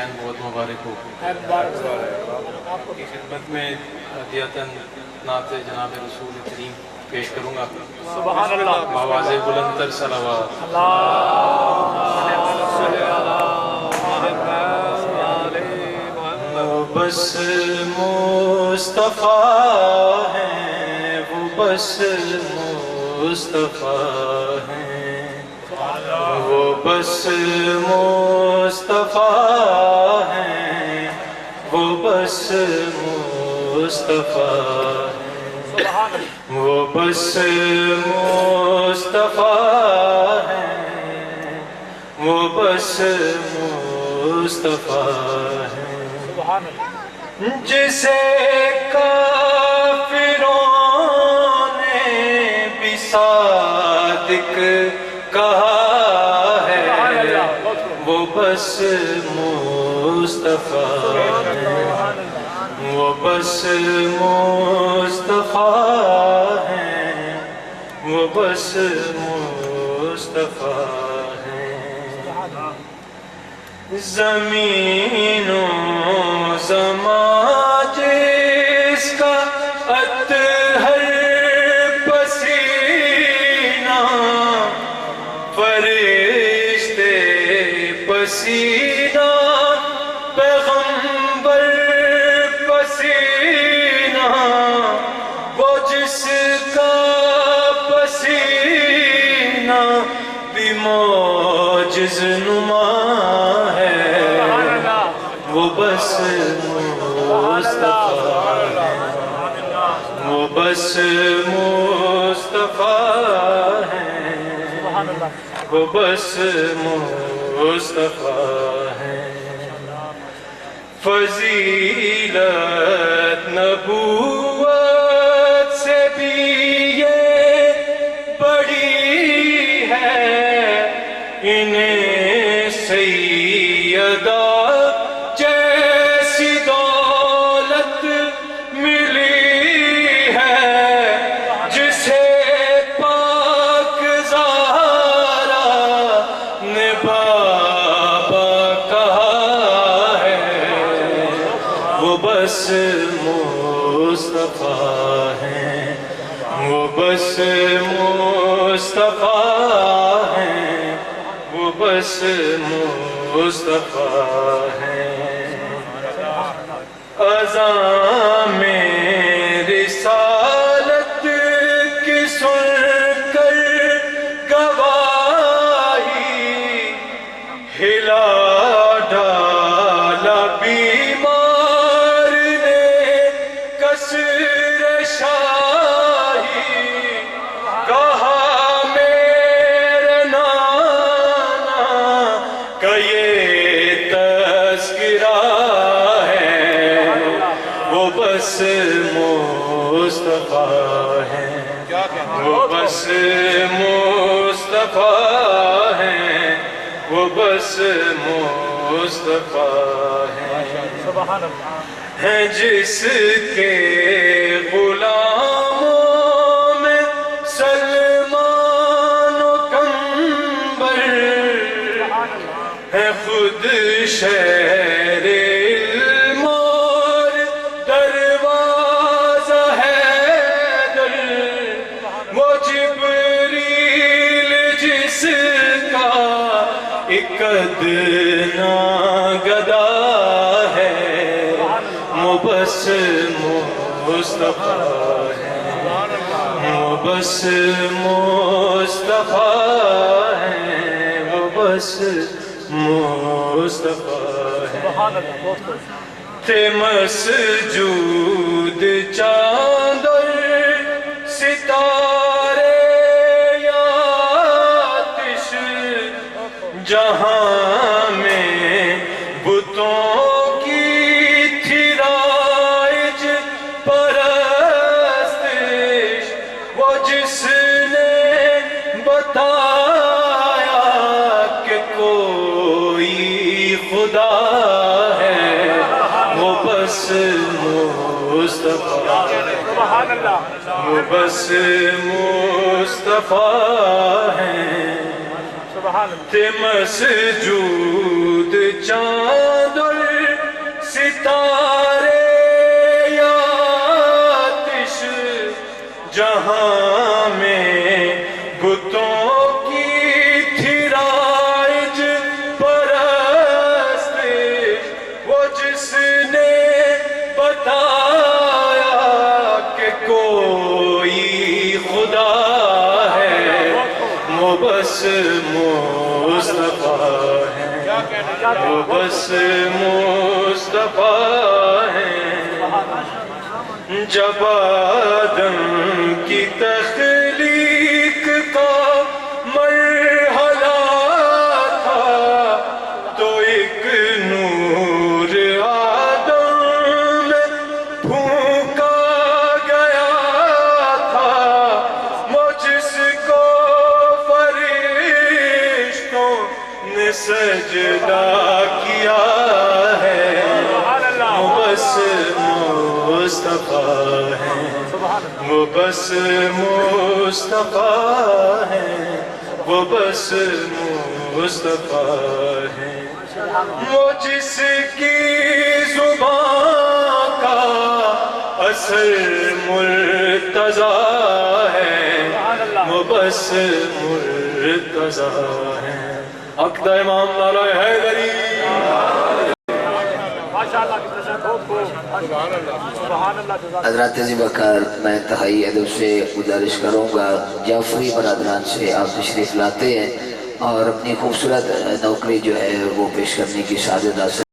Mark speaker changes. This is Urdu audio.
Speaker 1: والدین بہت مبارک ہو. کی خدمت میں ہدیۃً نعت جناب رسول کریم پیش کروں گا.
Speaker 2: سبحان اللہ.
Speaker 1: آواز بلند تر صلوات. بس مصطفیٰ ہیں وہ بس مصطفیٰ ہیں وہ بس مصطفیٰ ہیں وہ بس مصطفیٰ ہیں وہ بس مصطفیٰ ہیں وہ بس مصطفیٰ ہیں جسے کافروں نے بھی صادق کہا ہے وہ بس مصطفیٰ ہے وہ بس مصطفیٰ ہے وہ بس مصطفیٰ ہے. زمین و زمان جس کا اطہر پسینہ فرشتے پسینہ پیغمبر پسینہ وہ جس کا پسینہ بھی معجز نما وہ بس مصطفیٰ ہے وہ بس مصطفیٰ ہے وہ بس مصطفیٰ ہے. فضیلت نبوت سے بھی یہ بڑی ہے انہیں سیدہ جیسی دولت ملی ہے جسے پاک زہرا نے بابا کہا ہے وہ بس مصطفیٰ ہے وہ بس مصطفیٰ ہے وہ بس مصطفیٰ ہے. اذان میں رسالت کی سن کر گواہی ہلا ڈالا بیمار نے کثر شاہی کہا میرے نانا کہ یہ تذکرہ بس مصطفیٰ ہے وہ بس مصطفیٰ ہے وہ بس مصطفیٰ ہے جس کے غلاموں میں سلمان و کمبر ہے خود شہر ادنا گدا ہے وہ بس مصطفیٰ ہے وہ بس مصطفیٰ ہے وہ بس مصطفیٰ ہے. تھے مسجود چاند اور ستارے یا آتش جہاں میں بتوں کی تھی رائج پرستش وہ جس نے بتایا کہ کوئی خدا ہے وہ بس مصطفیٰ وہ بس مصطفیٰ ہے تھے مسجود چاند ستارے یا آتش جہاں میں بتوں کی تھی رائج پرست، وہ جس نے بتایا کہ کوئی خدا ہے، وہ بس مصطفیٰ ہے، وہ بس مصطفیٰ ہے۔ جب آدم کی تخلیق کا مرحلہ تھا تو ایک نور آدم میں پھونکا گیا تھا، وہ جس کو فرشتوں نے سجدہ کیا ہے، وہ بس مصطفیٰ ہے، وہ بس مصطفیٰ ہے، وہ بس مصطفیٰ ہے۔ وہ جس کی زبان کا اثر مرتضیٰ ہے، وہ بس مرتضیٰ ہے۔ عقدہ امام لالا حیدری۔
Speaker 2: حضرات عظیم وقار، میں انتہائی ادب سے گزارش کروں گا جعفری برادران سے آپ تشریف لاتے ہیں اور اپنی خوبصورت نوکری جو ہے وہ پیش کرنے کی سعادت حاصل